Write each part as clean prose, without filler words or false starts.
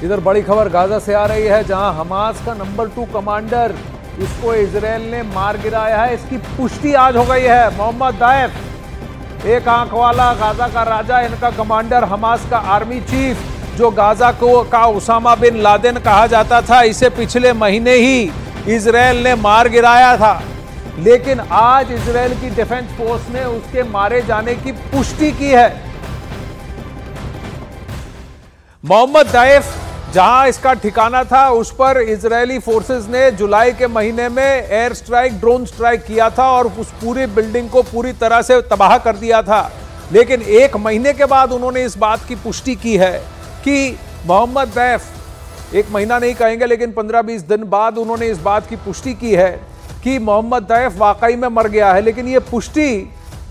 इधर बड़ी खबर गाजा से आ रही है, जहां हमास का नंबर 2 कमांडर, इसको इजराइल ने मार गिराया है। इसकी पुष्टि आज हो गई है। मोहम्मद दाइफ, एक आंख वाला, गाजा का राजा, इनका कमांडर, हमास का आर्मी चीफ, जो गाजा का उसामा बिन लादेन कहा जाता था, इसे पिछले महीने ही इजराइल ने मार गिराया था। लेकिन आज इजराइल की डिफेंस फोर्स ने उसके मारे जाने की पुष्टि की है। मोहम्मद दाइफ जहां इसका ठिकाना था, उस पर इजरायली फोर्सेस ने जुलाई के महीने में एयर स्ट्राइक, ड्रोन स्ट्राइक किया था और उस पूरी बिल्डिंग को पूरी तरह से तबाह कर दिया था। लेकिन एक महीने के बाद उन्होंने इस बात की पुष्टि की है कि मोहम्मद दाइफ, एक महीना नहीं कहेंगे लेकिन 15-20 दिन बाद उन्होंने इस बात की पुष्टि की है कि मोहम्मद दाइफ वाकई में मर गया है। लेकिन यह पुष्टि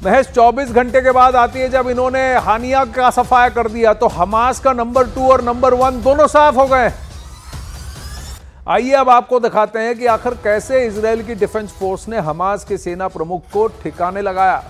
महज 24 घंटे के बाद आती है, जब इन्होंने हानिया का सफाया कर दिया। तो हमास का नंबर 2 और नंबर 1 दोनों साफ हो गए। आइए अब आपको दिखाते हैं कि आखिर कैसे इजराइल की डिफेंस फोर्स ने हमास के सेना प्रमुख को ठिकाने लगाया।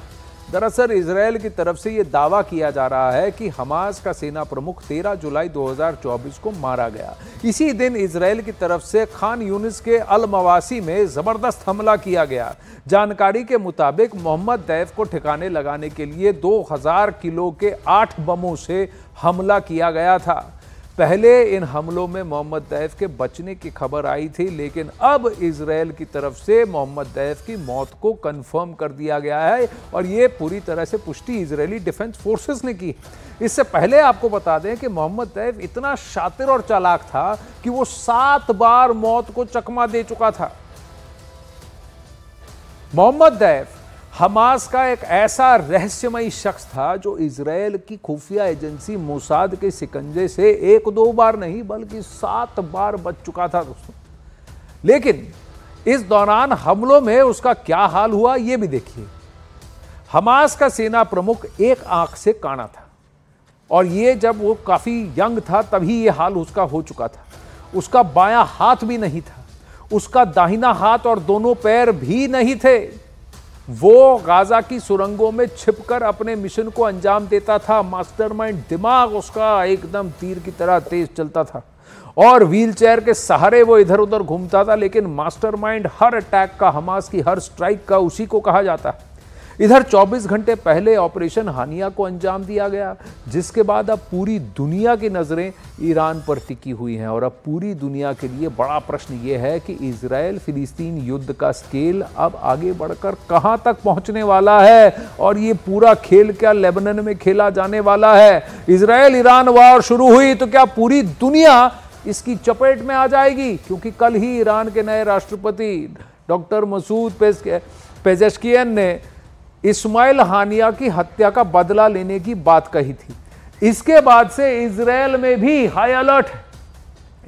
दरअसल इजराइल की तरफ से यह दावा किया जा रहा है कि हमास का सेना प्रमुख 13 जुलाई 2024 को मारा गया। इसी दिन इजराइल की तरफ से खान यूनिस के अल मवासी में जबरदस्त हमला किया गया। जानकारी के मुताबिक मोहम्मद दाइफ को ठिकाने लगाने के लिए 2000 किलो के 8 बमों से हमला किया गया था। पहले इन हमलों में मोहम्मद दाइफ के बचने की खबर आई थी, लेकिन अब इजराइल की तरफ से मोहम्मद दाइफ की मौत को कंफर्म कर दिया गया है और ये पूरी तरह से पुष्टि इजरायली डिफेंस फोर्सेस ने की। इससे पहले आपको बता दें कि मोहम्मद दाइफ इतना शातिर और चालाक था कि वो 7 बार मौत को चकमा दे चुका था। मोहम्मद दाइफ हमास का एक ऐसा रहस्यमयी शख्स था जो इजराइल की खुफिया एजेंसी मोसाद के शिकंजे से 1-2 बार नहीं बल्कि 7 बार बच चुका था दोस्तों। लेकिन इस दौरान हमलों में उसका क्या हाल हुआ यह भी देखिए। हमास का सेना प्रमुख एक आंख से काना था और ये जब वो काफी यंग था तभी ये हाल उसका हो चुका था। उसका बायां हाथ भी नहीं था, उसका दाहिना हाथ और दोनों पैर भी नहीं थे। वो गाजा की सुरंगों में छिपकर अपने मिशन को अंजाम देता था। मास्टरमाइंड दिमाग उसका एकदम तीर की तरह तेज चलता था और व्हीलचेयर के सहारे वो इधर उधर घूमता था। लेकिन मास्टरमाइंड हर अटैक का, हमास की हर स्ट्राइक का उसी को कहा जाता है। इधर 24 घंटे पहले ऑपरेशन हानिया को अंजाम दिया गया, जिसके बाद अब पूरी दुनिया की नजरें ईरान पर टिकी हुई हैं। और अब पूरी दुनिया के लिए बड़ा प्रश्न यह है कि इजराइल फिलिस्तीन युद्ध का स्केल अब आगे बढ़कर कहां तक पहुंचने वाला है और ये पूरा खेल क्या लेबनान में खेला जाने वाला है। इजराइल ईरान वॉर शुरू हुई तो क्या पूरी दुनिया इसकी चपेट में आ जाएगी? क्योंकि कल ही ईरान के नए राष्ट्रपति डॉक्टर मसूद पेजेश्कियन ने इस्माइल हानिया की हत्या का बदला लेने की बात कही थी। इसके बाद से इजराइल में भी हाई अलर्ट है।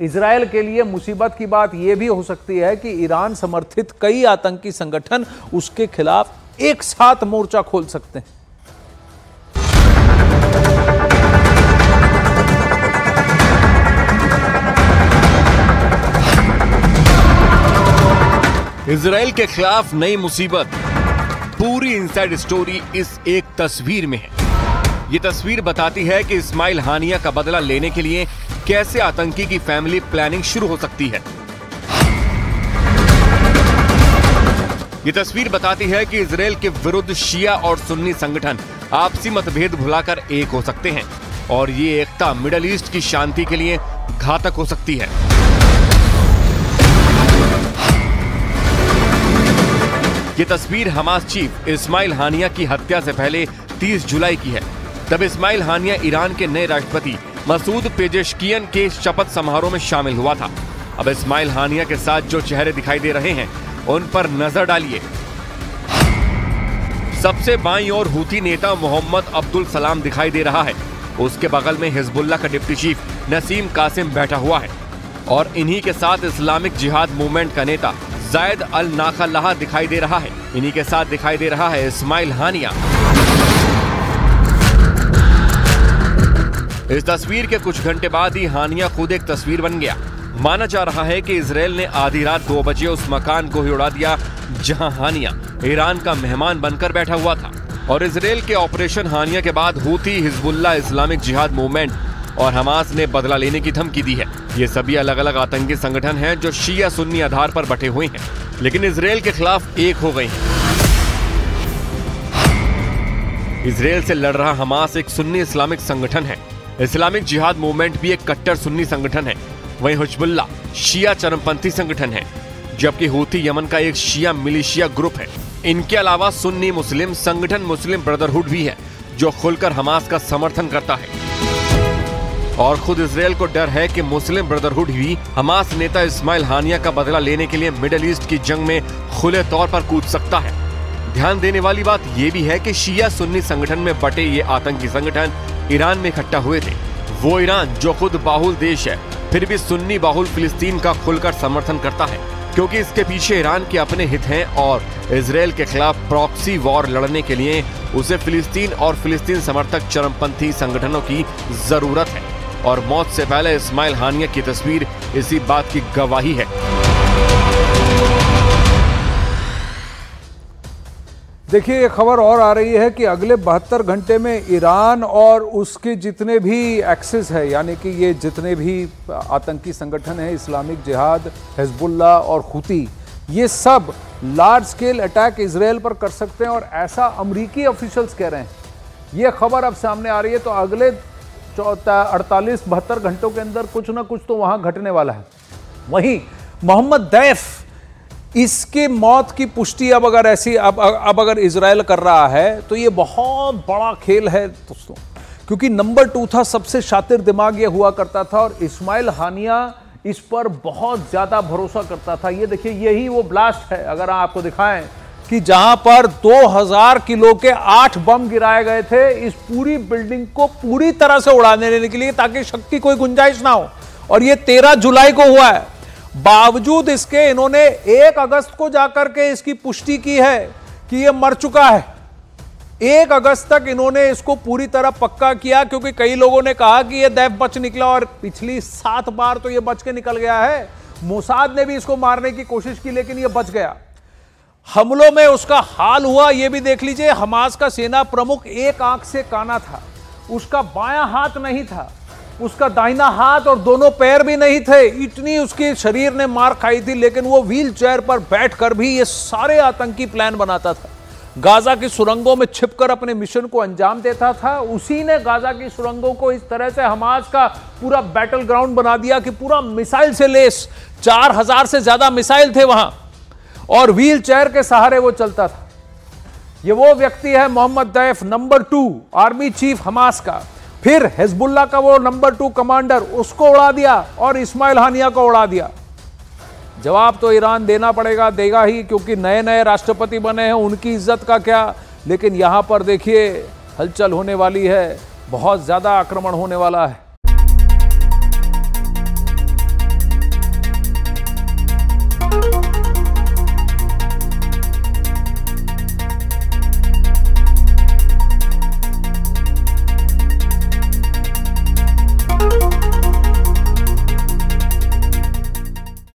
इजराइल के लिए मुसीबत की बात यह भी हो सकती है कि ईरान समर्थित कई आतंकी संगठन उसके खिलाफ एक साथ मोर्चा खोल सकते हैं। इजराइल के खिलाफ नई मुसीबत। पूरी इनसाइड स्टोरी इस एक तस्वीर में है। ये तस्वीर बताती है कि इस्माइल हानिया का बदला लेने के लिए कैसे आतंकी की फैमिली प्लानिंग शुरू हो सकती है। ये तस्वीर बताती है कि इजराइल के विरुद्ध शिया और सुन्नी संगठन आपसी मतभेद भुलाकर एक हो सकते हैं और ये एकता मिडल ईस्ट की शांति के लिए घातक हो सकती है। ये तस्वीर हमास चीफ इस्माइल हानिया की हत्या से पहले 30 जुलाई की है। तब इस्माइल हानिया ईरान के नए राष्ट्रपति मसूद पेजेश्कियन के शपथ समारोह में शामिल हुआ था। अब इस्माइल हानिया के साथ जो चेहरे दिखाई दे रहे हैं उन पर नजर डालिए। सबसे बाईं ओर हूती नेता मोहम्मद अब्दुल सलाम दिखाई दे रहा है। उसके बगल में हिजबुल्लाह का डिप्टी चीफ नसीम कासिम बैठा हुआ है और इन्हीं के साथ इस्लामिक जिहाद मूवमेंट का नेता जायद अल नाखल्लाह दिखाई दे रहा है। इन्हीं के साथ दिखाई दे रहा है इस्माइल हानिया। इस तस्वीर के कुछ घंटे बाद ही हानिया खुद एक तस्वीर बन गया। माना जा रहा है कि इजराइल ने आधी रात 2 बजे उस मकान को ही उड़ा दिया जहां हानिया ईरान का मेहमान बनकर बैठा हुआ था। और इजराइल के ऑपरेशन हानिया के बाद हूती, हिजबुल्लाह, इस्लामिक जिहाद मूवमेंट और हमास ने बदला लेने की धमकी दी है। ये सभी अलग अलग आतंकी संगठन हैं जो शिया सुन्नी आधार पर बटे हुए हैं, लेकिन इजराइल के खिलाफ एक हो गए हैं। इजराइल से लड़ रहा हमास एक सुन्नी इस्लामिक संगठन है। इस्लामिक जिहाद मूवमेंट भी एक कट्टर सुन्नी संगठन है। वहीं हिजबुल्लाह शिया चरमपंथी संगठन है, जबकि हूथी यमन का एक शिया मिलिशिया ग्रुप है। इनके अलावा सुन्नी मुस्लिम संगठन मुस्लिम ब्रदरहुड भी है, जो खुलकर हमास का समर्थन करता है। और खुद इजराइल को डर है कि मुस्लिम ब्रदरहुड भी हमास नेता इस्माइल हानिया का बदला लेने के लिए मिडिल ईस्ट की जंग में खुले तौर पर कूद सकता है। ध्यान देने वाली बात यह भी है कि शिया सुन्नी संगठन में बटे ये आतंकी संगठन ईरान में इकट्ठा हुए थे। वो ईरान जो खुद बाहुल देश है, फिर भी सुन्नी बाहुल फिलिस्तीन का खुलकर समर्थन करता है, क्योंकि इसके पीछे ईरान के अपने हित हैं और इजराइल के खिलाफ प्रॉक्सी वॉर लड़ने के लिए उसे फिलिस्तीन और फिलिस्तीन समर्थक चरमपंथी संगठनों की जरूरत है। और मौत से पहले इस्माइल हानिया की तस्वीर इसी बात की गवाही है। देखिए, एक खबर और आ रही है कि अगले 72 घंटे में ईरान और उसके जितने भी एक्सेस है, यानी कि ये जितने भी आतंकी संगठन हैं, इस्लामिक जिहाद, हिजबुल्लाह और हूती, ये सब लार्ज स्केल अटैक इजराइल पर कर सकते हैं, और ऐसा अमरीकी ऑफिशियल्स कह रहे हैं। ये खबर अब सामने आ रही है, तो अगले 48-72 घंटों के अंदर कुछ ना कुछ तो वहां घटने वाला है। वहीं मोहम्मद दैफ, इसके मौत की पुष्टि अब अगर इजराइल कर रहा है तो ये बहुत बड़ा खेल है दोस्तों, क्योंकि नंबर 2 था, सबसे शातिर दिमाग ये हुआ करता था, और इस्माइल हानिया इस पर बहुत ज्यादा भरोसा करता था। ये देखिए, यही वो ब्लास्ट है, अगर आपको दिखाएं कि जहां पर 2000 किलो के 8 बम गिराए गए थे इस पूरी बिल्डिंग को पूरी तरह से उड़ाने देने के लिए, ताकि शक की कोई गुंजाइश ना हो। और ये 13 जुलाई को हुआ है। बावजूद इसके इन्होंने 1 अगस्त को जाकर के इसकी पुष्टि की है कि ये मर चुका है। 1 अगस्त तक इन्होंने इसको पूरी तरह पक्का किया, क्योंकि कई लोगों ने कहा कि ये दैफ बच निकला, और पिछली 7 बार तो ये बच के निकल गया है। मोसाद ने भी इसको मारने की कोशिश की, लेकिन ये बच गया। हमलों में उसका हाल हुआ, यह भी देख लीजिए। हमास का सेना प्रमुख एक आंख से काना था, उसका बायां हाथ नहीं था, उसका दाहिना हाथ और दोनों पैर भी नहीं थे। इतनी उसके शरीर ने मार खाई थी, लेकिन वो व्हील चेयर पर बैठकर भी ये सारे आतंकी प्लान बनाता था। गाजा की सुरंगों में छिपकर अपने मिशन को अंजाम देता था। उसी ने गाजा की सुरंगों को इस तरह से हमास का पूरा बैटल ग्राउंड बना दिया कि पूरा मिसाइल से लेस 4000 से ज्यादा मिसाइल थे वहां, और व्हील चेयर के सहारे वो चलता था। ये वो व्यक्ति है Mohammed Deif, number 2 army chief Hamas का। फिर हिजबुल्लाह का वो नंबर 2 कमांडर, उसको उड़ा दिया, और इस्माइल हानिया को उड़ा दिया। जवाब तो ईरान देना पड़ेगा, देगा ही, क्योंकि नए नए राष्ट्रपति बने हैं, उनकी इज्जत का क्या। लेकिन यहां पर देखिए हलचल होने वाली है, बहुत ज्यादा आक्रमण होने वाला है।